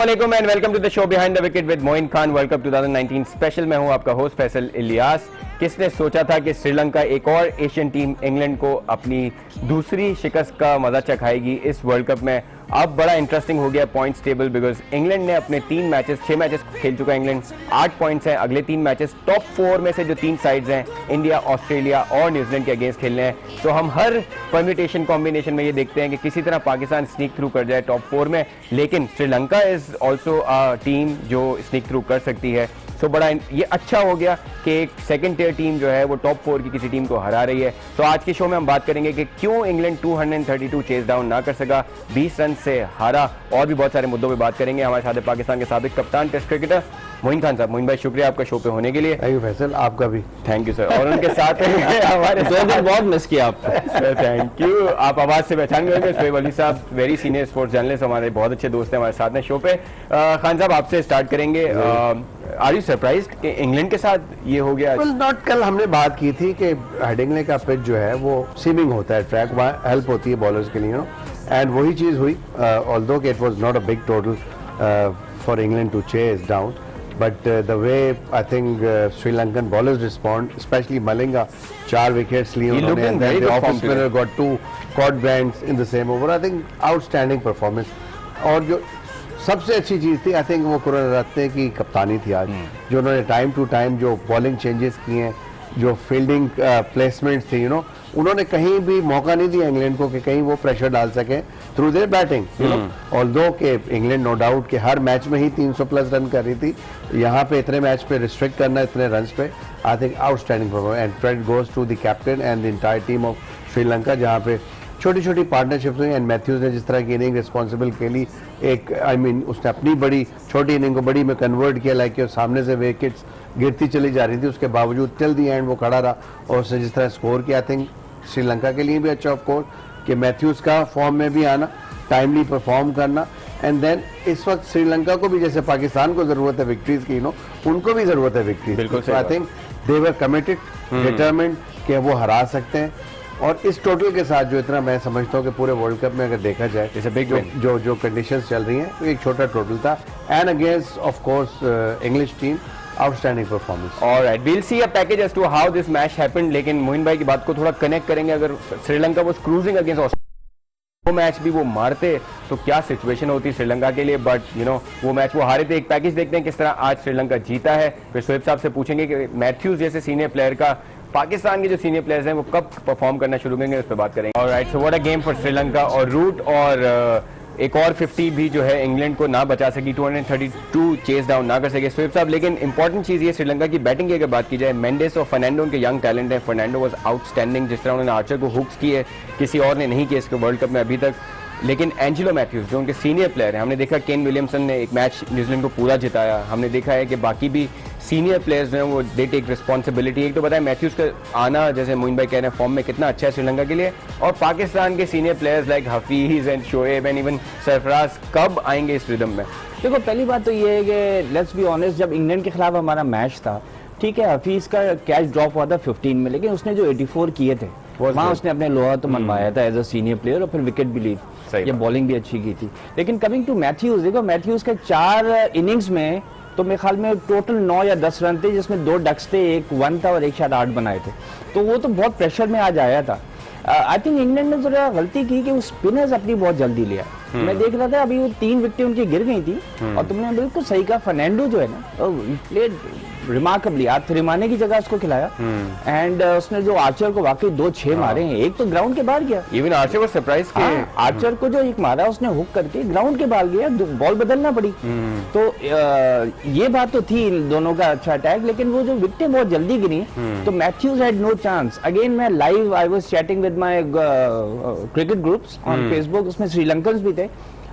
वालेकुम and welcome to the show behind the wicket with Moin Khan world cup 2019 special. मैं हूं आपका होस्ट फैसल इलियास। किसने सोचा था कि श्रीलंका एक और एशियन टीम इंग्लैंड को अपनी दूसरी शिकस्त का मजा चखाएगी इस वर्ल्ड कप में। अब बड़ा इंटरेस्टिंग हो गया पॉइंट्स टेबल, बिकॉज इंग्लैंड ने अपने 6 मैचेस खेल चुका है इंग्लैंड, 8 पॉइंट्स हैं। अगले 3 मैचेस टॉप 4 में से जो 3 साइड्स हैं इंडिया, ऑस्ट्रेलिया और न्यूजीलैंड के अगेंस्ट खेलने हैं। तो हम हर परम्यूटेशन कॉम्बिनेशन में ये देखते हैं कि किसी तरह पाकिस्तान स्नीक थ्रू कर जाए टॉप 4 में, लेकिन Sri Lanka is also a team जो स्नीक थ्रू कर सकती है। सो बड़ा ये अच्छा हो गया कि एक सेकंड टियर टीम जो है वो टॉप 4 की किसी टीम को हरा रही है। सो आज के शो में हम बात करेंगे कि क्यों इंग्लैंड 232 चेस डाउन ना कर सका, 20 रन से हारा, और भी बहुत सारे मुद्दों पे बात करेंगे। हमारे साथ पाकिस्तान के साबिक कप्तान टेस्ट क्रिकेटर मोइन खान साहब। मोइन भाई शुक्रिया आपका शो पे होने के लिए। थैंक यू फैसल, आपका भी थैंक यू सर। और उनके साथ हमारे बहुत मिस किया आपको। Thank you. आप आवाज से पहचान गए शोएब अली साहब, वेरी सीनियर स्पोर्ट्स जर्नलिस्ट, हमारे बहुत अच्छे दोस्त हैं हमारे साथ में शो पे। खान साहब आपसे स्टार्ट करेंगे। आर यू सरप्राइज्ड कि इंग्लैंड के साथ ये हो गया? well, not, कल हमने बात की थी कि हेडिंग्ले का पिच जो है वो सीमिंग होता है, ट्रैक वहाँ हेल्प होती है बॉलर्स के लिए, एंड वही चीज़ हुई। ऑल्दो कि it was not a big total for England to chase down, but the way I think Sri Lankan bowlers respond, especially Malinga, 4 wickets लिए उन्होंने, and then the off spinner got 2 caught brands in the same over. I think outstanding performance. और जो सबसे अच्छी चीज़ थी I think वो कुररत्ने की कप्तानी थी आज, जो उन्होंने टाइम टू टाइम जो बॉलिंग चेंजेस किए हैं, जो फील्डिंग प्लेसमेंट थी, उन्होंने कहीं भी मौका नहीं दिया इंग्लैंड को कि कहीं वो प्रेशर डाल सके थ्रू देयर बैटिंग। ऑल्दो के इंग्लैंड नो डाउट कि हर मैच में ही 300 प्लस रन कर रही थी, यहाँ पे इतने मैच पे रिस्ट्रिक्ट करना इतने रन पे, I think outstanding performance and credit goes to the captain and the entire team of Sri Lanka, जहाँ पे छोटी छोटी पार्टनरशिप्स हुई। एंड मैथ्यूज ने जिस तरह की इनिंग रिस्पॉन्सिबल के लिए एक उसने अपनी बड़ी छोटी इनिंग को बड़ी में कन्वर्ट किया, लाइक सामने से विकेट्स गिरती चली जा रही थी, उसके बावजूद टिल दी एंड वो खड़ा रहा और उसने जिस तरह स्कोर किया, आई थिंक श्रीलंका के लिए भी अच्छा ऑफ कोर्स कि मैथ्यूज का फॉर्म में भी आना, टाइमली परफॉर्म करना, एंड देन इस वक्त श्रीलंका को भी जैसे पाकिस्तान को जरूरत है विक्ट्रीज की, उनको भी जरूरत है victories. I think they were committed, determined कि वो हरा सकते हैं। और इस टोटल के साथ जो इतना मैं समझता हूँ कि पूरे वर्ल्ड कप में अगर देखा जाए जो कंडीशंस चल रही हैं, तो एक छोटा टोटल था, and against of course English team, outstanding performance. Alright, we'll see a package as to how this match happened. लेकिन मोइन भाई की बात को थोड़ा कनेक्ट करेंगे, अगर Sri Lanka was cruising against Australia, वो मैच भी वो मारते तो क्या सिचुएशन होती श्रीलंका के लिए। बट वो मैच वो हारे थे। एक पैकेज देखते हैं किस तरह आज श्रीलंका जीता है, फिर शोएब साहब से पूछेंगे कि मैथ्यूज जैसे सीनियर प्लेयर का पाकिस्तान के जो सीनियर प्लेयर्स हैं वो कब परफॉर्म करना शुरू करेंगे, उस पर बात करेंगे। Alright, so what a game for Sri Lanka. और रूट और एक और 50 भी जो है इंग्लैंड को ना बचा सकी, 232 चेस डाउन ना कर सके शोएब साहब। लेकिन इंपॉर्टेंट चीज़ ये श्रीलंका की बैटिंग की अगर बात की जाए, मेंडिस और फर्नांडो उनके यंग टैलेंट है। फर्नांडो वाज आउटस्टैंडिंग, जिस तरह उन्होंने आर्चर को हुक्स किए किसी और ने नहीं किए इसके वर्ल्ड कप में अभी तक। लेकिन एंजेलो मैथ्यूज जो उनके सीनियर प्लेयर हैं, हमने देखा केन विलियमसन ने एक मैच न्यूजीलैंड को पूरा जिताया, हमने देखा है कि बाकी भी सीनियर प्लेयर्स हैं वो दे टेक रिस्पॉन्सिबिलिटी। एक तो बताएं मैथ्यूज का आना, जैसे मोइन भाई कह रहे हैं, फॉर्म में कितना अच्छा है श्रीलंका के लिए, और पाकिस्तान के senior players like Hafeez and Shoaib and even Sarfaraz कब आएंगे इस रिदम में? देखो, पहली बात तो ये है कि लेट्स बी ऑनेस्ट, जब इंग्लैंड के खिलाफ हमारा मैच था, ठीक है, हफीज का कैच ड्रॉप हुआ था 15 में, लेकिन उसने जो 84 किए थे वहाँ उसने अपने लोहा तो मनवाया था एज अ सीनियर प्लेयर, और फिर विकेट भी ली, ये बॉलिंग भी अच्छी की थी। लेकिन कमिंग टू मैथ्यूज, देखो मैथ्यूज के 4 इनिंग्स में तो मेरे ख्याल में टोटल 9 या 10 रन थे, जिसमें 2 डक्स थे, एक 1 था और एक शायद 8 बनाए थे, तो वो तो बहुत प्रेशर में आज आया था। आई थिंक इंग्लैंड ने जरा गलती की कि वो स्पिनर्स अपनी बहुत जल्दी लिया। मैं देख रहा था अभी वो 3 विकेटें उनकी गिर गई थी, और तुमने बिल्कुल सही कहा, फर्नांडो जो है ना, प्लेड रिमार्केबली, आज थ्रिमाने की जगह उसको खिलाया, एंड उसने जो आर्चर को वाकई 2-6 मारे हैं, एक तो ग्राउंड के बाहर गया, इवन आर्चर वाज सरप्राइज के आर्चर को जो एक मारा उसने हुक करके ग्राउंड के बाहर गया, बॉल बदलना पड़ी। तो ये बात तो थी दोनों का अच्छा अटैक, लेकिन वो जो विकेटें बहुत जल्दी गिरी, तो Mathews had no chance. Again मैं live I was chatting with my cricket groups on Facebook, उसमें श्रीलंकन्स भी थे,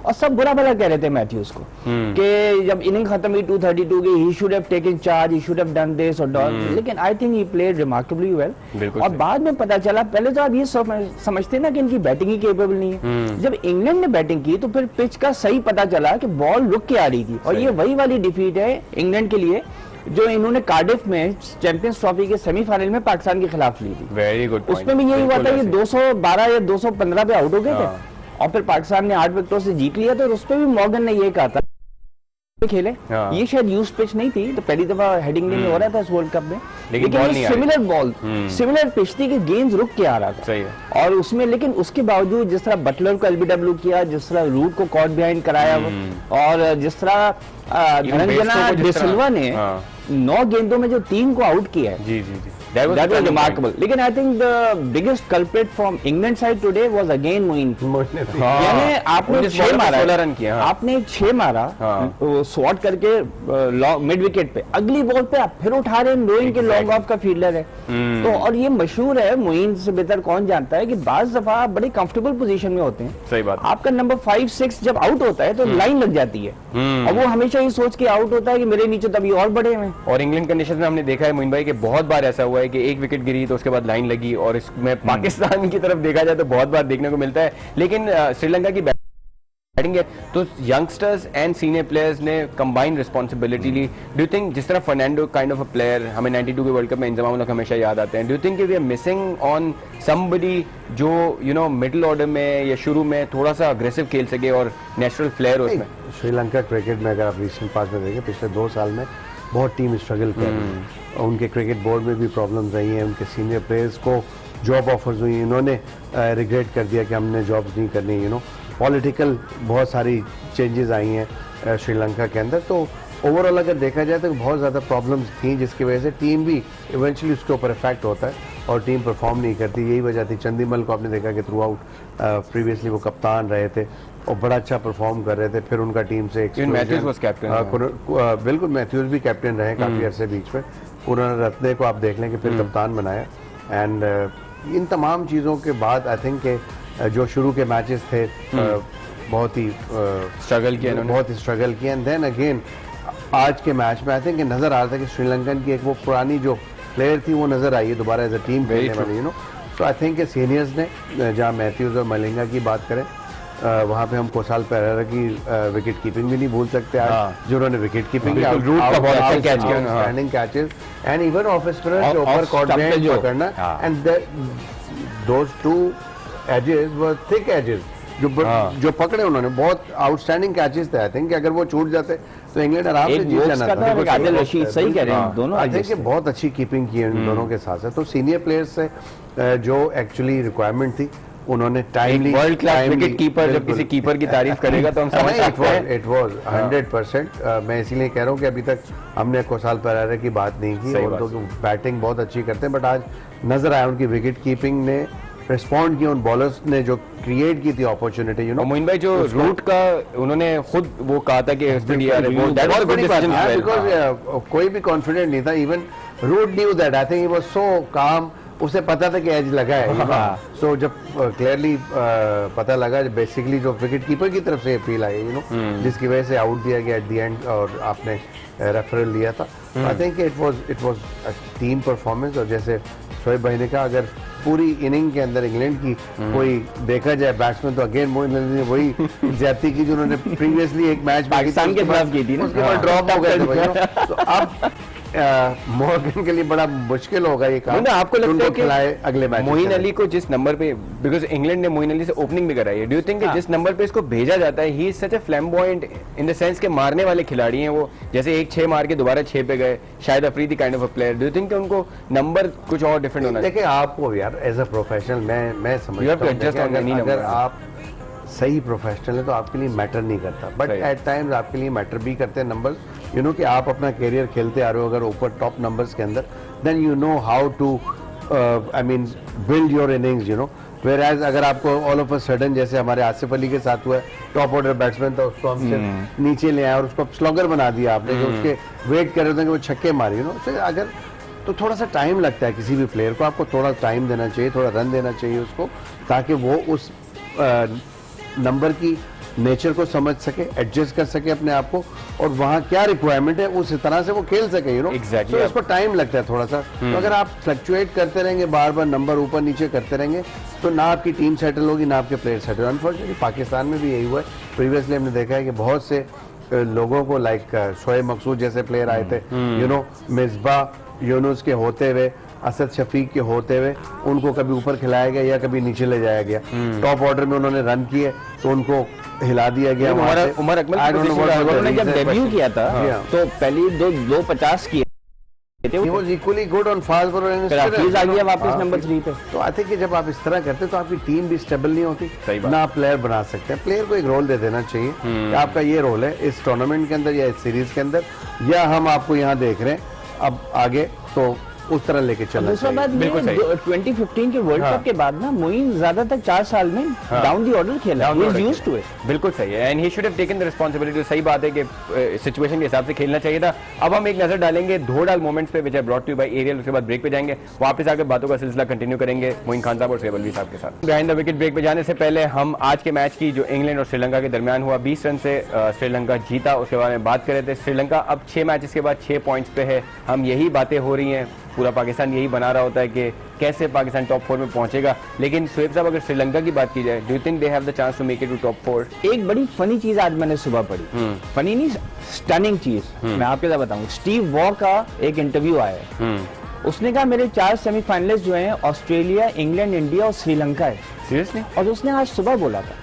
और सब बुरा भला कह रहे थे मैथ्यूज को कि जब इनिंग खत्म हुई 232 की, ही should have taken charge, he should have done this और डन, लेकिन I think he played remarkably well. और बाद में पता चला, पहले तो आप ये समझते ना कि इनकी बैटिंग ही केपेबल नहीं है, जब इंग्लैंड ने बैटिंग की तो फिर पिच का सही पता चला कि बॉल रुक के आ रही थी, और ये वही वाली डिफीट है इंग्लैंड के लिए जो इन्होंने कार्डिफ में चैंपियंस ट्रॉफी के सेमीफाइनल में पाकिस्तान के खिलाफ ली थी। वेरी गुड, उसमें भी यही हुआ था, ये 212 या 215 पे आउट हो गए थे, और फिर पाकिस्तान ने 8 विकेटों से जीत लिया, तो उस पर भी मॉर्गन ने ये कहा था खेले, हाँ। ये शायद यूज पिच नहीं थी, तो पहली दफा हेडिंगली में हो रहा था इस वर्ल्ड कप में, लेकिन बॉल ये नहीं आ रही। सिमिलर बॉल, सिमिलर पिच थी कि गेंद रुक के आ रहा था। सही है। और उसमें लेकिन उसके बावजूद जिस तरह बटलर को एलबीडब्ल्यू किया, जिस तरह रूट को कॉट बिहाइंड कराया, और जिस तरह धनंजना बेस्टो को जिस तरह- डिसिल्वा ने हाँ। 9 गेंदों में जो 3 को आउट किया है, जी जी जी, that was that was turning remarkable. लेकिन I think the biggest culprit from England side today was again Moin. point। हाँ। यानी आपने उन्नीस 6 बॉलों में मारा, 16 रन किए, हाँ। आपने 6 मारा, हाँ। स्वॉट करके मिड विकेट पे, अगली बॉल पे आप फिर उठा रहे हैं नोइंग के लॉन्ग ऑफ का फील्डर है। तो और ये मशहूर है, मोइन से बेहतर कौन जानता है कि बाज दफा आप बड़े कंफर्टेबल पोजीशन में होते हैं, सही बात। आपका नंबर 5-6 जब आउट होता है तो लाइन लग जाती है, और वो हमेशा ये सोच के आउट होता है कि मेरे नीचे तभी और बड़े हैं। और इंग्लैंड कंडीशन में हमने देखा है मोइन भाई कि बहुत बार ऐसा हुआ है कि एक विकेट गिरी तो उसके बाद लाइन लगी, और इसमें पाकिस्तान की तरफ देखा जाए तो बहुत बार देखने को मिलता है। लेकिन श्रीलंका की बैटिंग है तो यंगस्टर्स एंड सीनियर प्लेयर्स ने कंबाइंड रिस्पॉन्सिबिलिटी ली। डू यू थिंक जिस तरह Fernando kind of a player हमें 92 के वर्ल्ड कप में इंजमाम उल-हक हमेशा याद आते हैं, do you think we are missing on somebody जो यू नो मिडिल ऑर्डर में या शुरू में थोड़ा सा अग्रेसिव खेल सके और नेचुरल फ्लेयर हो उसमें? श्रीलंका क्रिकेट में अगर आप रिसेंट पास में देखें, पिछले 2 साल में बहुत टीम स्ट्रगल कर रही है, उनके क्रिकेट बोर्ड में भी प्रॉब्लम्स रही हैं, उनके सीनियर प्लेयर्स को जॉब ऑफर्स हुई, इन्होंने रिग्रेट कर दिया कि हमने जॉब्स नहीं करनी, यू नो पॉलिटिकल बहुत सारी चेंजेस आई हैं श्रीलंका के अंदर। तो ओवरऑल अगर देखा जाए तो बहुत ज़्यादा प्रॉब्लम्स थी, जिसकी वजह से टीम भी इवेंचुअली उसके ऊपर इफेक्ट होता है और टीम परफॉर्म नहीं करती। यही वजह थी चंदीमल को आपने देखा कि थ्रू आउट प्रीवियसली वो कप्तान रहे थे और बड़ा अच्छा परफॉर्म कर रहे थे, फिर उनका टीम से मैथ्यूज was captain, बिल्कुल मैथ्यूज भी कैप्टन रहे काफ़ी अरसे बीच में, उन्होंने रत्ने को आप देख लें कि फिर कप्तान बनाया। एंड इन तमाम चीज़ों के बाद आई थिंक जो शुरू के मैचेस थे बहुत ही स्ट्रगल किया इन्होंने, बहुत ही स्ट्रगल किया। एंड देन अगेन आज के मैच में आई थिंक नज़र आ रहा था कि श्रीलंकन की एक वो पुरानी जो प्लेयर थी वो नज़र आई है दोबारा एज अ टीम खेलने वाली, यू नो। तो आई थिंक सीनियर्स ने, जहाँ मैथ्यूज और मलिंगा की बात करें, वहाँ पे हम कोसाल पेरेरा की विकेट कीपिंग भी नहीं भूल सकते आज, जो उन्होंने विकेट कीपिंग रूट का बहुत अच्छा कैच किया, standing catches and even off spinner के ऊपर कॉट बिहाइंड पकड़ना, and those 2 edges were thick edges जो पकड़े उन्होंने, बहुत आउटस्टैंडिंग कैचेस थे। आई थिंक अगर वो छूट जाते तो इंग्लैंड आराम से जीत जाना था। एक आदिल रशीद, सही कह रहे हैं दोनों। आई थिंक बहुत अच्छी कीपिंग की है इन दोनों के साथ साथ। तो सीनियर प्लेयर्स से जो एक्चुअली रिक्वायरमेंट थी उन्होंने timely, world class wicket keeper जब किसी कीपर की तारीफ करेगा तो हम समझ सकते हैं। It was 100%। मैं इसीलिए कह रहा हूँ कि अभी तक हमने कोसाल पेरेरा की बात नहीं की, और तो बैटिंग बहुत अच्छी करते हैं, बट आज नजर आया उनकी विकेट कीपिंग ने रिस्पॉन्ड किया उन बॉलर्स ने जो क्रिएट की थी अपॉर्चुनिटी, यू नो। मोइन भाई जो रूट का उन्होंने खुद वो कहा था कि बिकॉज कोई भी कॉन्फिडेंट नहीं था, even Root knew that, I think he was so calm, उसे पता था कि एज लगा है। सो जब क्लियरली पता लगा, बेसिकली जो विकेट कीपर की तरफ से अपील आई, यू नो, जिसकी वजह से आउट दिया गया एट द एंड और आपने रेफरल लिया था। I think it was a team performance. और जैसे शोएब भाई ने कहा, अगर पूरी इनिंग के अंदर इंग्लैंड की कोई देखा जाए बैट्समैन, तो अगेन मोइन अली ने वही ज्यादती की जो उन्होंने प्रीवियसली एक मैच पाकिस्तान के खिलाफ की थी ना, उसके बाद ड्रॉप हो गए थे। तो अब मोर्गन के लिए बड़ा मुश्किल होगा ये काम। आपको लगता है कि अगले मैच मोइन अली को जिस नंबर पे, बिकॉज इंग्लैंड ने मोइन अली से ओपनिंग भी कराई है, डू यू थिंक जिस नंबर पे इसको भेजा जाता है, he is such a flamboyant in the sense के मारने वाले खिलाड़ी हैं वो, जैसे एक 6 मार के दोबारा 6 पे गए, शायद Afridi kind of a player, do you think उनको नंबर कुछ और डिफरेंट होना चाहिए? देखिए आपको यार एज अ प्रोफेशनल मैं समझता हूं अगर आप सही प्रोफेशनल है तो आपके लिए मैटर नहीं करता, बट एट टाइम्स आपके लिए मैटर भी करते हैं नंबर्स, यू नो, कि आप अपना करियर खेलते आ रहे हो अगर ऊपर टॉप नंबर्स के अंदर, then you know how to I mean build your innings, you know. Whereas अगर आपको ऑल ऑफ अ सडन, जैसे हमारे आसिफ अली के साथ हुआ, टॉप ऑर्डर बैट्समैन था, उसको हम सिर्फ नीचे ले आए और उसको स्लॉगर बना दिया आपने, जो उसके वेट कर रहे थे कि वो छक्के मारे, यू नो। तो अगर तो थोड़ा सा टाइम लगता है किसी भी प्लेयर को, आपको थोड़ा टाइम देना चाहिए, थोड़ा रन देना चाहिए उसको, ताकि वो उस नंबर की नेचर को समझ सके, एडजस्ट कर सके अपने आप को, और वहाँ क्या रिक्वायरमेंट है उस तरह से वो खेल सके, यू नो। Exactly. तो इसको टाइम लगता है थोड़ा सा। तो अगर आप फ्लक्चुएट करते रहेंगे, बार बार नंबर ऊपर नीचे करते रहेंगे, तो ना आपकी टीम सेटल होगी, ना आपके प्लेयर सेटल। अनफॉर्चुनेटली पाकिस्तान में भी यही हुआ है। प्रीवियसली हमने देखा है कि बहुत से लोगों को लाइक शोएब मकसूद जैसे प्लेयर आए थे, यू नो, मिसबा यूनुस के होते हुए, असद शफीक के होते हुए, उनको कभी ऊपर खिलाया गया या कभी नीचे ले जाया गया। टॉप ऑर्डर में उन्होंने रन किए तो उनको हिला दिया गया लेकिन वहाँ से। Umar Akmal I don't know what was the उन्होंने जब reason, डेब्यू but किया था हाँ। तो पहली 2.50 किए थे, he was equally good on fast bowler and फिर spinner, Hafeez uh you know। गया वापस हाँ, नंबर 3 पे। तो आई थिंक कि जब आप इस तरह करते तो आपकी टीम भी स्टेबल नहीं होती, सही बात। ना आप प्लेयर बना सकते हैं। प्लेयर को एक रोल दे देना चाहिए कि आपका ये रोल है इस टूर्नामेंट के अंदर या इस सीरीज के अंदर, या हम आपको यहाँ देख रहे हैं, अब आगे तो उस तरह लेके चलना दूसरा चाहिए। बात ये बिल्कुल सही। 2015 के वर्ल्ड हाँ। कप के बाद ना मोइन ज्यादातर 4 साल में डाउन दी ऑर्डर खेला, Down the he is order used to it. बिल्कुल सही है, and he should have taken the responsibility. सही बात है कि सिचुएशन के हिसाब से खेलना चाहिए था। अब हम एक नजर डालेंगे धोडाल मोमेंट्स पे, which I brought you by Ariel. उसके बाद ब्रेक पे जाएंगे, वापस आकर बातों का सिलसिला कंटिन्यू करेंगे मोइन खान साहब और शोएब अलवी साहब के साथ। बिहाइंड द विकेट ब्रेक पे जाने से पहले हम आज के मैच की जो इंग्लैंड और श्रीलंका के दरमियान हुआ, 20 रन से श्रीलंका जीता, उसके बारे में बात कर रहे थे। श्रीलंका अब 6 मैचेस के बाद 6 पॉइंट्स पे है। हम यही बातें हो रही हैं, पूरा पाकिस्तान यही बना रहा होता है कि कैसे पाकिस्तान टॉप 4 में पहुंचेगा। लेकिन शोएब साहब, अगर श्रीलंका की बात की जाए, do you think they have the chance to make it to top 4? एक बड़ी फनी चीज आज मैंने सुबह पढ़ी, फनी नहीं, स्टनिंग चीज मैं आपके साथ बताऊं। स्टीव वॉ का एक इंटरव्यू आया है, उसने कहा मेरे 4 सेमीफाइनलिस्ट जो हैं ऑस्ट्रेलिया, इंग्लैंड, इंडिया और श्रीलंका है। सीरियसली? और उसने आज सुबह बोला था,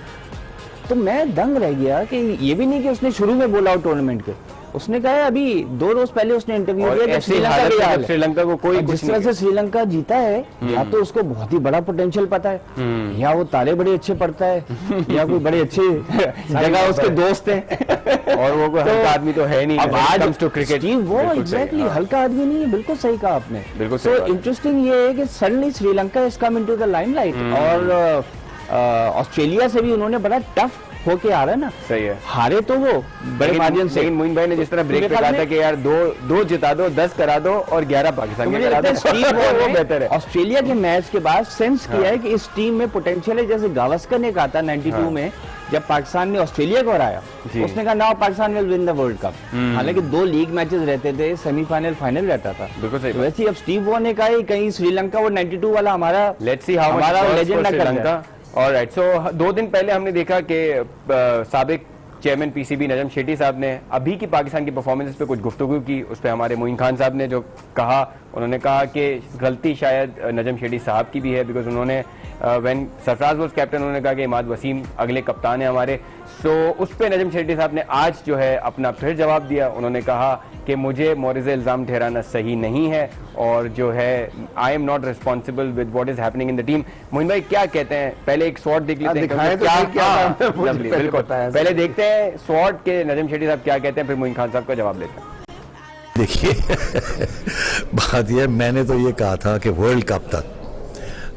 तो मैं दंग रह गया कि ये भी नहीं कि उसने शुरू में बोला हो टूर्नामेंट के, उसने कहा है अभी 2 रोज पहले उसने इंटरव्यू और दिया जब ऐसी श्रीलंका हालत के में हाल जब है। श्रीलंका को कोई और कुछ जिस तरह से श्रीलंका जीता है, या तो उसको बहुत ही बड़ा पोटेंशियल पता है, या वो तारे बड़े अच्छे पढ़ता है, या कोई बड़े अच्छे जगह उसके दोस्त हैं। और वो कोई हल्का आदमी तो है नहीं। अब आज comes to cricket, Steve Waugh बिल्कुल सही, एग्जैक्टली हाँ। हल्का आदमी नहीं है, बिल्कुल सही कहा आपने। बिल्कुल सही तो बात है। इंटरेस्टिंग ये है कि suddenly Sri Lanka is come into the limelight, और ऑस्ट्रेलिया से भी उन्होंने बड़ा टफ होके आ रहा है ना। सही है। हारे तो वो बड़े मार्जिन से, लेकिन मोइन भाई ने जिस तरह ब्रेक पे मेरे कहा ख्याल था कि यार 2 जिता दो, 10 करा दो और 11 तो पाकिस्तान के मुझे करा लगता दो, है स्टीव वॉ वो ने बेहतर है। ऑस्ट्रेलिया के मैच के बाद सेंस किया है कि इस टीम में पोटेंशियल है। जैसे गावस्कर ने कहा था 92 में जब पाकिस्तान ने ऑस्ट्रेलिया को हराया, जी। उसने कहा now Pakistan will win the world cup. हालांकि 2 लीग मैचेस रहते थे, सेमीफाइनल, फाइनल रहता था। बिल्कुल सही तो बात। वैसे ही अब स्टीव वॉ ने कहा है कहीं श्रीलंका वो 92 वाला हमारा लेट्स सी हाउ हमारा लेजेंड ना कर श्रीलंका। ऑलराइट, सो 2 दिन पहले हमने देखा कि साबिक चेयरमैन पीसीबी नजम शेट्टी साहब ने अभी की पाकिस्तान की परफॉर्मेंस पे कुछ गुफ्तगू की। उस पर हमारे मोइन खान साहब ने जो कहा, उन्होंने कहा कि गलती शायद नजम शेट्टी साहब की भी है, बिकॉज उन्होंने व्हेन सरफराज वाज कैप्टन उन्होंने कहा कि इमाद वसीम अगले कप्तान है हमारे। सो उस पर नजम शेट्टी साहब ने आज जो है अपना फिर जवाब दिया। उन्होंने कहा कि मुझे मोरिज़ इल्ज़ाम ठहराना सही नहीं है, और जो है I am not responsible with what is happening in the team. Moin भाई क्या कहते हैं, पहले एक शॉट देख लेते हैं दिखाएं तो क्या सही क्या हाँ, बात है, मुझे lovely, पहले बिल्कुल। बताया। पहले देखते हैं शॉट के नजम शेट्टी साहब क्या कहते हैं, फिर मोइन खान साहब का जवाब लेते हैं। देखिए बात यह, मैंने तो ये कहा था कि वर्ल्ड कप तक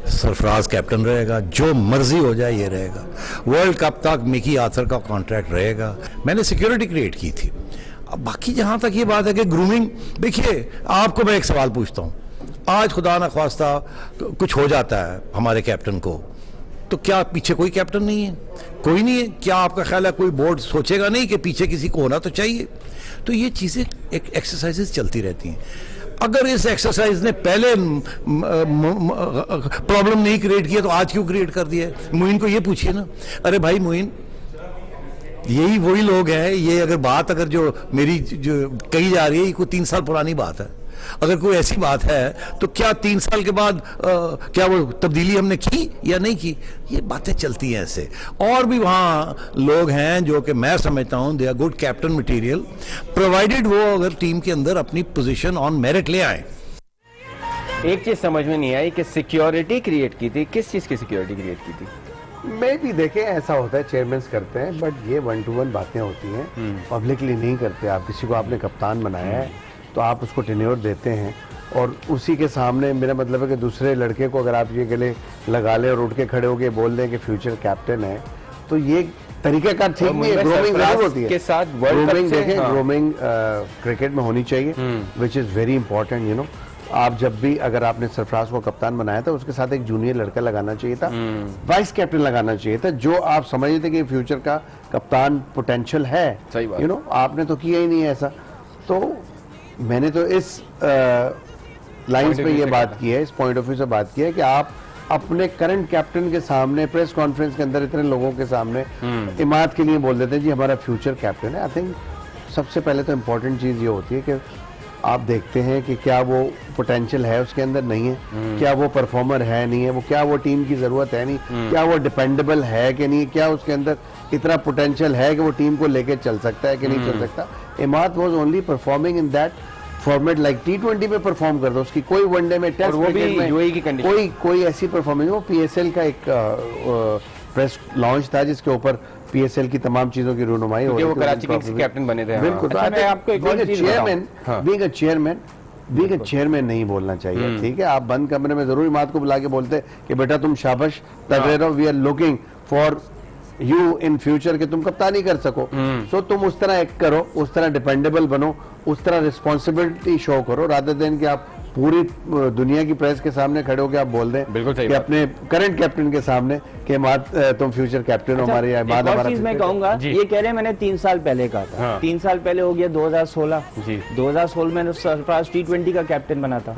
सरफराज कैप्टन रहेगा, जो मर्जी हो जाए ये रहेगा। वर्ल्ड कप तक मिकी आर्थर का कॉन्ट्रैक्ट रहेगा। मैंने सिक्योरिटी क्रिएट की थी। अब बाकी जहां तक ये बात है कि ग्रूमिंग, देखिए आपको मैं एक सवाल पूछता हूं, आज खुदा ना ख्वास्ता कुछ हो जाता है हमारे कैप्टन को, तो क्या पीछे कोई कैप्टन नहीं है? कोई नहीं है। क्या आपका ख्याल है कोई बोर्ड सोचेगा नहीं कि पीछे किसी को होना तो चाहिए? तो ये चीज़ें एक एक्सरसाइजेस चलती रहती हैं। अगर इस एक्सरसाइज ने पहले प्रॉब्लम नहीं क्रिएट किया तो आज क्यों क्रिएट कर दिया है? मोइन को ये पूछिए ना। अरे भाई मोइन, यही वही लोग हैं। ये अगर बात अगर जो मेरी जो कही जा रही है, ये कोई 3 साल पुरानी बात है। अगर कोई ऐसी बात है तो क्या 3 साल के बाद क्या वो तब्दीली हमने की या नहीं की? ये बातें चलती हैं ऐसे। और भी वहाँ लोग हैं जो कि मैं समझता हूँ they are good captain material, provided वो अगर टीम के अंदर अपनी पोजीशन ऑन मेरिट ले आए। एक चीज समझ में नहीं आई कि सिक्योरिटी क्रिएट की थी, किस चीज की सिक्योरिटी क्रिएट की थी? मैं भी देखें, ऐसा होता है, चेयरमैन करते हैं, बट ये 1-to-1 बातें होती हैं, पब्लिकली नहीं करते। आप किसी को आपने कप्तान बनाया है तो आप उसको टेन्योर देते हैं, और उसी के सामने मेरा मतलब है कि दूसरे लड़के को अगर आप ये गले लगा ले और उठ के खड़े होके बोल दें कि फ्यूचर कैप्टन है, तो ये तरीक़ाकार ठीक नहीं है। ग्रूमिंग जरूर होती है के साथ वर्ल्ड कप ग्रूमिंग, से, देखें हाँ। ग्रूमिंग क्रिकेट में होनी चाहिए, which is very important, you know. आप जब भी अगर आपने सरफराज को कप्तान बनाया था, उसके साथ एक जूनियर लड़का लगाना चाहिए था, वाइस कैप्टन लगाना चाहिए था, जो आप समझते थे कि फ्यूचर का कप्तान पोटेंशियल है, सही बात। You know. आपने तो किया ही नहीं ऐसा। तो मैंने तो इस लाइंस पे ये बात की है, इस पॉइंट ऑफ व्यू से बात की है कि आप अपने करंट कैप्टन के सामने प्रेस कॉन्फ्रेंस के अंदर इतने लोगों के सामने इमाद के लिए बोल देते हैं जी हमारा फ्यूचर कैप्टन है। आई थिंक सबसे पहले तो इम्पोर्टेंट चीज़ ये होती है कि आप देखते हैं कि क्या वो पोटेंशियल है उसके अंदर, नहीं है, क्या वो परफॉर्मर है, नहीं है, वो क्या वो टीम की जरूरत है, नहीं, क्या वो डिपेंडेबल है कि नहीं, क्या उसके अंदर इतना पोटेंशियल है कि वो टीम को लेके चल सकता है कि नहीं चल सकता। Imad was only performing in that format, like T20 में परफॉर्म कर दो, उसकी कोई वनडे में, टेस्ट वो भी क्रिकेट में UAE की कंडीशन, कोई ऐसी परफॉर्मेंस। वो PSL का एक प्रेस लॉन्च था जिसके ऊपर PSL की तमाम चीजों की रूनुमाई हो रही वो थी। कराची किंग्स के कैप्टन बने थे। बिल्कुल। अच्छा, मैं आपको एक और चीज चेयरमैन चेयरमैन नहीं बोलना चाहिए, ठीक है। आप बंद कमरे में जरूर इमाद को बुला के बोलते कि बेटा तुम शाबाश तगड़े रहो, we are looking for you in future कि तुम कप्तानी कर सको। सो तुम उस तरह एक्ट करो, उस तरह डिपेंडेबल बनो, उस तरह रिस्पॉन्सिबिलिटी शो करो, रादर देन कि आप पूरी दुनिया की प्रेस के सामने खड़े होकर आप बोल दें बिल्कुल सही कि बात। अपने करंट कैप्टन के सामने कि इमाद तुम फ्यूचर कैप्टन हो हमारे, या एक इमाद और हमारा चीज मैं future कहूंगा, जी। ये कह रहे हैं मैंने 3 साल पहले कहा था। हाँ। 3 साल पहले हो गया 2016। जी। 2016 में सरफराज T20 का कैप्टन बना था।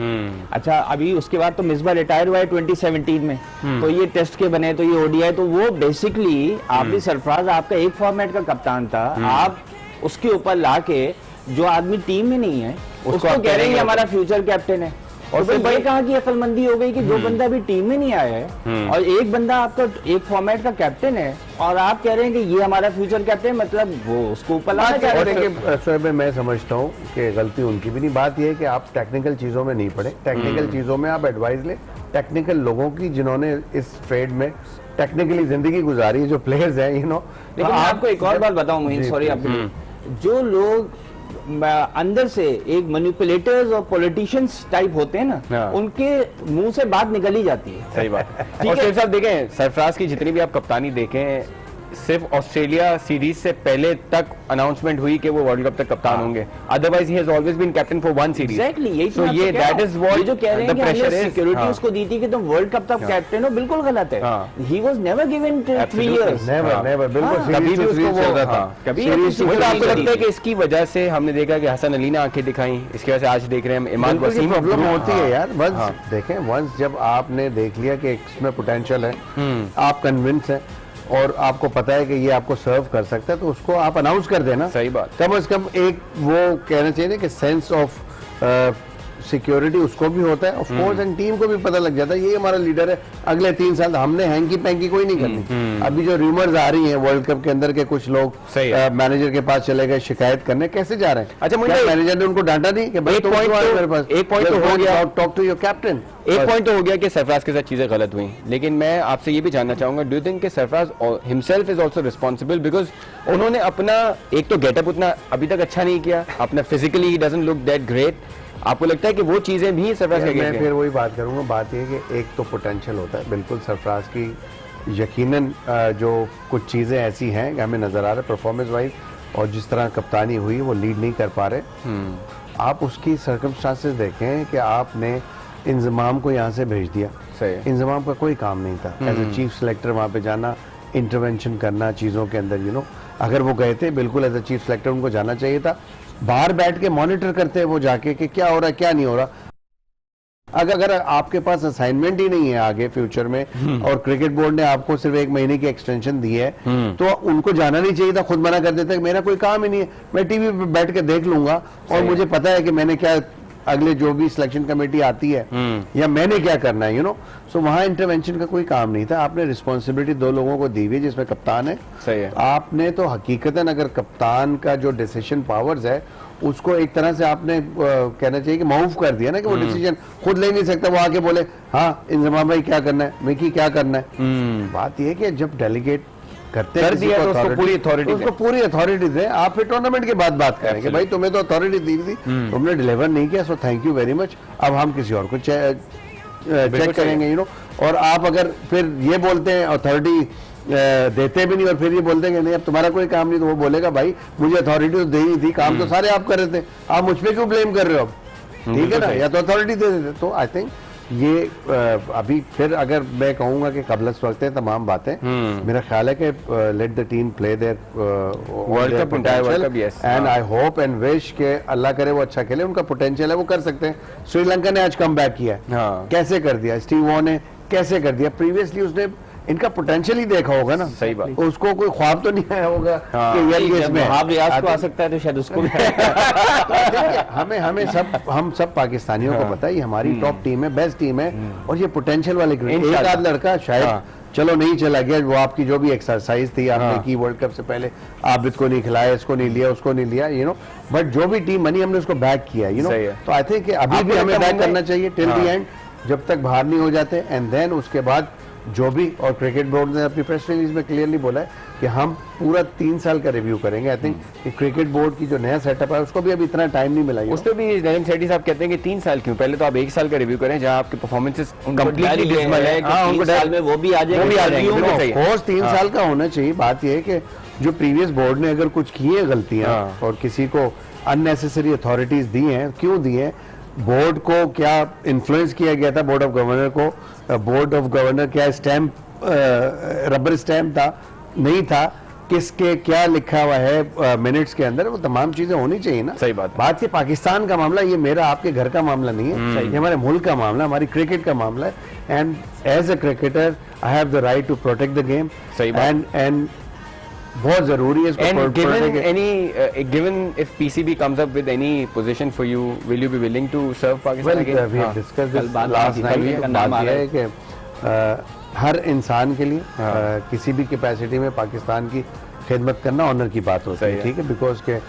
अच्छा, अभी उसके बाद तो मिसबा रिटायर हुआ है 2017 में, तो ये टेस्ट के बने, तो ये ODI, तो वो बेसिकली आप भी सरफराज आपका एक फॉर्मेट का कप्तान था, आप उसके ऊपर लाके जो आदमी टीम में नहीं है उसको आप कह रहे हैं करेंगे। हमारा फ्यूचर कैप्टन है। और फिर फिर भाई- ये कहा कि अकलमंदी हो गई कि जो बंदा अभी टीम में नहीं आया है और एक बंदा आपका एक फॉर्मेट का कैप्टन है और आप कह रहे हैं कि ये हमारा फ्यूचर कैप्टन, मतलब वो उसको ऊपर लाना चाह और रहे थे। देखिए शोएब भाई, मैं समझता हूँ कि गलती उनकी भी नहीं। बात यह है कि आप टेक्निकल चीज़ों में नहीं पड़े, टेक्निकल चीज़ों में आप एडवाइस लें टेक्निकल लोगों की जिन्होंने इस ट्रेड में टेक्निकली जिंदगी गुजारी है, जो प्लेयर्स हैं, यू नो। लेकिन मैं आपको एक और बात बताऊं मोहित, जी, सॉरी आपके लिए, जो लोग अंदर से एक मैनिपुलेटर्स और पॉलिटिशियंस टाइप होते हैं ना, हाँ। उनके मुंह से बात निकल ही जाती है। सही बात। और सिर्फ साहब देखें, सरफराज की जितनी भी आप कप्तानी देखें, सिर्फ ऑस्ट्रेलिया सीरीज से पहले तक अनाउंसमेंट हुई कि वो वर्ल्ड कप तक कप्तान होंगे, otherwise he has always been captain for one series. Exactly, यही सो ये दैट इज व्हाट ये जो कह रहे हैं द कि प्रेशर हमने इज। सिक्योरिटी उसको दी थी कि तुम वर्ल्ड कप तक कैप्टन हो, बिल्कुल गलत है। हाँ। He was never given 3 years. Never never, बिल्कुल हाँ, कभी सीरीज भी टू उसको सीरीज चल वो रहा था। हाँ, कभी सीरीज टू मुझे मुझे आपको आपको लगता लगता है कि इसकी वजह से हमने देखा कि हसन अली ने आंखें दिखाई, इसकी वजह से आज देख रहे हैं हम इमाद बिल्कुल ये वसीम प्रॉब्लम होती है यार। वंस हाँ। देखें, वंस जब आपने देख लिया कि इसमें पोटेंशियल है, आप कन्विंस हैं और आपको पता है कि ये आपको सर्व कर सकता है, तो उसको आप अनाउंस कर देना। सही बात। कम से कम एक वो कहना चाहिए ना कि सेंस ऑफ सिक्योरिटी उसको भी होता है, ऑफ कोर्स, एंड टीम को भी पता लग जाता है ये हमारा लीडर है, अगले 3 साल हमने हैंकी पैंकी कोई नहीं करनी। अभी जो रूमर्स आ रही हैं वर्ल्ड कप के अंदर के कुछ लोग सही है। मैनेजर के पास चले गए शिकायत करने, कैसे जा रहे हैं? अच्छा, मुझे क्या मैनेजर ने उनको डांटा नहीं कि भाई एक तुम point क्यों आए तो- मेरे पास? एक point तो Just हो go गया। talk to your captain. एक बस। पॉइंट तो हो गया कि सरफराज के साथ चीजें गलत हुई, लेकिन मैं आपसे ये भी जानना चाहूंगा, डू यू थिंक कि Sarfaraz himself is also responsible, because उन्होंने अपना एक तो गेटअप उतना अभी तक अच्छा नहीं किया, अपना physically he doesn't look that great. आपको लगता है कि वो चीजें भी सरफराज के मैं अगेंस्ट फिर वही बात करूंगा, बात ये है कि एक तो पोटेंशियल होता है, बिल्कुल सरफराज की यकीनन जो कुछ चीज़ें ऐसी हैं कि हमें नज़र आ रहा है परफॉर्मेंस वाइज, और जिस तरह कप्तानी हुई वो लीड नहीं कर पा रहे। आप उसकी सर्कमस्टांसेस देखें कि आपने इंजमाम को यहाँ से भेज दिया, सही है। इंजमाम का कोई काम नहीं था एज ए चीफ सेलेक्टर वहाँ पे जाना, इंटरवेंशन करना चीज़ों के अंदर, यू नो। अगर वो गए थे बिल्कुल एज ए चीफ सेलेक्टर उनको जाना चाहिए था, बाहर बैठ के मॉनिटर करते हैं वो जाके कि क्या हो रहा है क्या नहीं हो रहा। अगर आपके पास असाइनमेंट ही नहीं है आगे फ्यूचर में और क्रिकेट बोर्ड ने आपको सिर्फ 1 महीने की एक्सटेंशन दी है, तो उनको जाना नहीं चाहिए था, खुद मना कर देते मेरा कोई काम ही नहीं है, मैं टीवी पे बैठ के देख लूंगा और मुझे पता है कि मैंने क्या, अगले जो भी सिलेक्शन कमेटी आती है या मैंने क्या करना है, यू नो। सो वहां इंटरवेंशन का कोई काम नहीं था। आपने रिस्पॉन्सिबिलिटी 2 लोगों को दी हुई जिसमें कप्तान है। सही है। आपने तो हकीकतन अगर कप्तान का जो डिसीजन पावर्स है उसको एक तरह से आपने कहना चाहिए कि माउफ कर दिया ना, कि वो डिसीजन खुद ले नहीं सकता, वो आके बोले हाँ इंजमाम भाई क्या करना है, मिकी क्या करना है। बात यह है कि जब डेलीगेट करते कर किसी दिया को तो उसको authority, पूरी authority तो उसको दे। पूरी अथॉरिटी दे। आप फिर टूर्नामेंट के बाद बात करें कि भाई तुम्हें तो अथॉरिटी दी थी, तुमने डिलीवर नहीं किया, so thank you very much, अब हम किसी और को चेक करेंगे, यू नो। और आप अगर फिर ये बोलते हैं अथॉरिटी देते भी नहीं और फिर ये बोलते हैं कि नहीं अब तुम्हारा कोई काम नहीं, तो वो बोलेगा भाई मुझे अथॉरिटी तो दे ही थी, काम तो सारे आप कर रहे थे, आप मुझ पे क्यों ब्लेम कर रहे हो अब? ठीक है ना, या तो अथॉरिटी दे देते। तो आई थिंक ये अभी फिर अगर मैं कहूंगा कि कबलस वक्त है तमाम बातें, मेरा ख्याल है कि let the team play there World Cup, entire World Cup, yes. And I hope and wish के अल्लाह करे वो अच्छा खेले, उनका पोटेंशियल है, वो कर सकते हैं। श्रीलंका ने आज कम बैक किया है, हाँ। कैसे कर दिया, स्टीव वॉ ने कैसे कर दिया, प्रीवियसली उसने इनका पोटेंशियल ही देखा होगा ना, सही बात। उसको कोई ख्वाब तो नहीं आया होगा हाँ। कि यार ये जब इसमें वहाब रियाज को आ सकता है तो शायद उसको भी हम सब पाकिस्तानियों को पता है ये हमारी टॉप टीम है, बेस्ट टीम है, और ये पोटेंशियल वाले क्रिकेट, एक इंशाल्लाह। आध लड़का शायद हाँ। चलो नहीं चला गया, वो आपकी जो भी एक्सरसाइज थी आपने की वर्ल्ड कप से पहले, आबिद को नहीं खिलाया, इसको नहीं लिया, उसको नहीं लिया, यू नो, बट जो भी टीम बनी हमने उसको बैक किया, यू नो। सही है। तो आई थिंक अभी आपको भी हमें लगता है बैक करना चाहिए टिल द हाँ। एंड, जब तक बाहर नहीं हो जाते, एंड देन उसके बाद जो भी, और क्रिकेट बोर्ड ने अपनी प्रेस रिलीज में क्लियरली बोला है कि हम पूरा 3 साल का रिव्यू करेंगे। आई थिंक कि क्रिकेट बोर्ड की जो नया सेटअप है उसको भी अभी इतना टाइम नहीं मिला, उस पर भी नजम सेठी साहब कहते हैं कि 3 साल क्यों, पहले तो आप 1 साल का रिव्यू करें जहां आपके परफॉर्मेंसेस कंप्लीटली डिसमल है। हाँ, उनको साल में वो भी आ जाएंगे, वो भी आ जाएंगे, review में। बिल्कुल सही है। कोर्स 3 साल का होना चाहिए। बात यह है कि जो प्रीवियस बोर्ड ने अगर कुछ किए गलतियां हाँ। और किसी को अननेसेसरी अथॉरिटीज दी हैं, क्यों दी हैं, बोर्ड को क्या इन्फ्लुएंस किया गया था, बोर्ड ऑफ गवर्नर को, बोर्ड ऑफ गवर्नर क्या स्टैम्प, रबर स्टैम्प था, नहीं था, किसके क्या लिखा हुआ है मिनट्स के अंदर, वो तमाम चीजें होनी चाहिए ना। सही बात है। बात ये पाकिस्तान का मामला, ये मेरा आपके घर का मामला नहीं है, ये हमारे मुल्क का मामला, हमारी क्रिकेट का मामला है, and as a cricketer I have the right to protect the game. सही बात। एंड बहुत जरूरी है इसको And given protect- any, given if PCB comes up with any position for you, will you be willing to serve Pakistan Well, again? we have हाँ। discussed कल this बात last हुई थी, night। कल तो का नाम बात आ यह रहा है कि हर इंसान के लिए किसी भी कैपेसिटी में पाकिस्तान की खिदमत करना ऑनर की बात होती सही है, है। ठीक है, बिकॉज के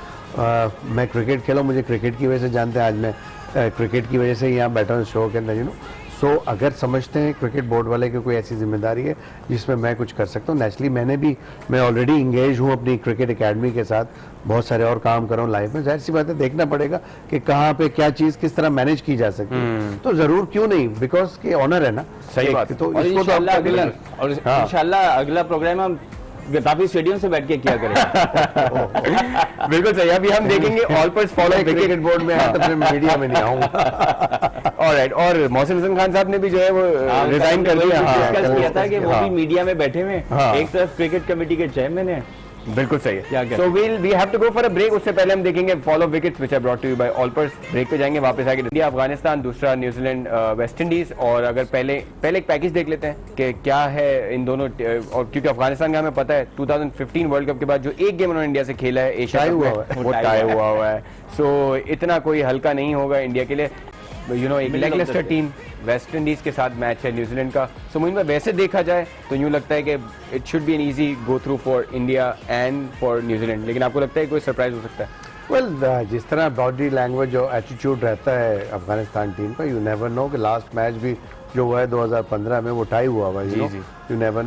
मैं क्रिकेट खेला, मुझे क्रिकेट की वजह से जानते हैं, आज मैं क्रिकेट की वजह से यहाँ बैठा हूँ शो के अंदर, यू नो। सो अगर समझते हैं क्रिकेट बोर्ड वाले की कोई ऐसी जिम्मेदारी है जिसमें मैं कुछ कर सकता हूँ, नेचुरली मैं ऑलरेडी इंगेज हूँ अपनी क्रिकेट एकेडमी के साथ, बहुत सारे और काम कर रहा हूँ लाइफ में, जाहिर सी बात है देखना पड़ेगा कि कहाँ पे क्या चीज़ किस तरह मैनेज की जा सकती है, तो जरूर क्यों नहीं, बिकॉज के ऑनर है ना। सही एक, बात है। तो और इसको तो इंशाल्लाह आप अगला, और हाँ। इंशाल्लाह अगला प्रोग्राम हम गद्दाफी स्टेडियम से बैठ के किया करेंगे। बिल्कुल सही। अभी हम देखेंगे ऑल पर फॉलो क्रिकेट बोर्ड में है तो फिर मीडिया में नहीं आऊंगा। ऑलराइट। और मोहसिन हसन खान साहब ने भी जो है वो रिजाइन कर दिया। डिस्कस किया था कि वो हाँ। भी मीडिया में बैठे हुए, हाँ। एक तरफ क्रिकेट कमेटी के चेयरमैन है। बिल्कुल सही क्या है। कहते so we have to go for a break. उससे पहले हम देखेंगे fall of wickets which are brought to you by allpurse. Break पे जाएंगे, वापस आएंगे इंडिया अफगानिस्तान, दूसरा न्यूजीलैंड वेस्ट इंडीज। और अगर पहले एक पैकेज देख लेते हैं कि क्या है इन दोनों, और क्योंकि अफगानिस्तान का हमें पता है 2015 वर्ल्ड कप के बाद जो एक गेम उन्होंने इंडिया से खेला है एशिया टाई कप हुआ में, हुआ है। वो टाई हुआ है। सो इतना कोई हल्का नहीं होगा इंडिया के लिए, यू नो। एक Middle of the लेगलेस्टर day। Team West Indies के साथ मैच है न्यूजीलैंड का। सो मुझे वैसे देखा जाए तो यूं लगता है कि it should be an easy go through for India and for New Zealand, लेकिन आपको लगता है कोई सरप्राइज हो सकता है? वेल, जिस तरह बॉडी लैंग्वेज और एटीट्यूड रहता है अफगानिस्तान टीम का, यू नेवर नो कि लास्ट मैच भी जो हुआ है 2015 में वो टाई हुआ हुआ, you never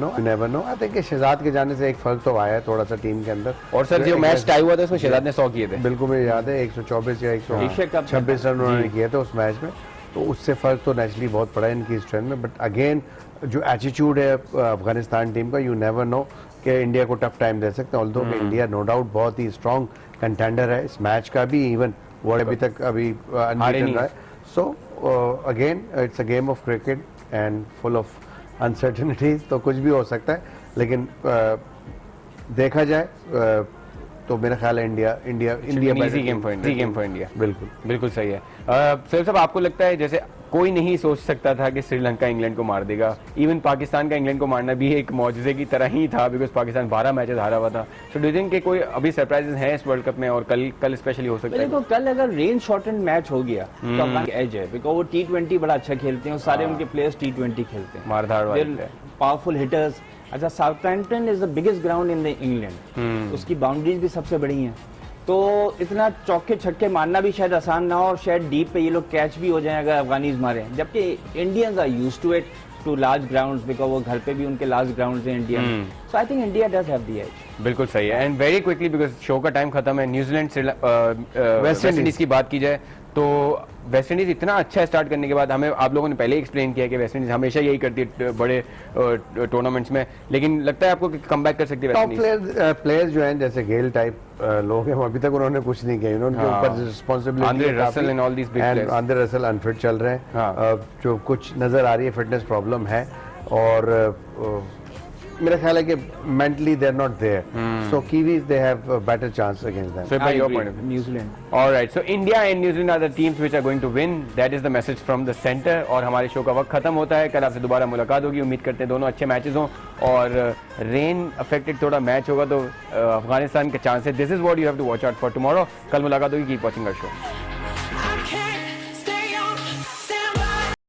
know. I think Shahzad के जाने से एक फर्क तो आया है थोड़ा सा टीम के अंदर। और सर जो मैच टाई हुआ था उसमें शहजाद ने 100 किए थे। बिल्कुल मुझे याद है, 124 या एशिया कप 126 रन उन्होंने किए थे उस मैच में, तो उससे फर्क तो नेचुरली बहुत पड़ा है इनकी स्ट्रेंथ में। बट अगेन जो एटीट्यूड है अफगानिस्तान टीम का, यू नेवर नो कि इंडिया को टफ टाइम दे सकते हैं। ऑल्दो कि इंडिया नो डाउट बहुत ही स्ट्रॉन्ग कंटेंडर है इस मैच का भी, इवन वो अभी तक अनबीटन रहा है। So again it's a game of cricket and full of uncertainties, तो कुछ भी हो सकता है, लेकिन देखा जाए तो मेरा ख्याल है India easy game for India. बिल्कुल सही है। सर साहब, आपको लगता है जैसे कोई नहीं सोच सकता था कि श्रीलंका इंग्लैंड को मार देगा, इवन पाकिस्तान का इंग्लैंड को मारना भी एक मौजूदे की तरह ही था, बिकॉज पाकिस्तान 12 मैचेस हारा हुआ था। सो डू यू थिंक कि कोई अभी सरप्राइजेस हैं इस वर्ल्ड कप में, और कल स्पेशली हो सकता है? देखो, कल अगर रेंज शॉर्टन मैच हो गया तो अपना एज है, बिकॉज वो T20 बड़ा अच्छा खेलते हैं और सारे उनके प्लेयर्स T20 खेलते हैं, मारधाड़ वाले। Powerful hitters. अच्छा, Southampton is the biggest ground in the England, उसकी बाउंड्रीज भी सबसे बड़ी हैं, तो इतना चौके छक्के मारना भी शायद आसान ना हो, और शायद डीप पे ये लोग कैच भी हो जाए अगर अफगानीज मारे, जबकि Indians are used to it to large grounds, because वो घर पे भी उनके लार्ज ग्राउंड्स हैं इंडिया में। So I think India does have the edge. बिल्कुल सही है। And very quickly, because show का टाइम खत्म है, न्यूजीलैंड वेस्ट इंडीज की बात की जाए तो वेस्ट इंडीज इतना अच्छा स्टार्ट करने के बाद, हमें आप लोगों ने पहले एक्सप्लेन किया कि वेस्ट इंडीज हमेशा यही करती है बड़े टूर्नामेंट्स में, लेकिन लगता है आपको कि कम बैक कर सकती है वेस्ट इंडीज? प्लेयर्स जो हैं जैसे गेल टाइप लोग हैं, अभी तक उन्होंने कुछ नहीं किया, उनके ऊपर responsibility, Andre Russell and all these big players. Andre Russell unfit चल रहे हैं, जो कुछ नजर आ रही है फिटनेस प्रॉब्लम है, और मेरा ख्याल है कि mentally they're not there. So Kiwis they have a better chance against them. So by your point of view. New Zealand All right, so India and New Zealand are the teams which are going to win. That is the message from the center. और हमारे show का वक्त खत्म होता है. कल आपसे दोबारा मुलाकात होगी. उम्मीद करते हैं दोनों अच्छे मैचेस हों और रेन अफेक्टेड थोड़ा मैच होगा तो अफगानिस्तान के चांस है. This is what you have to watch out for tomorrow. कल मुलाकात होगी. Keep watching our show.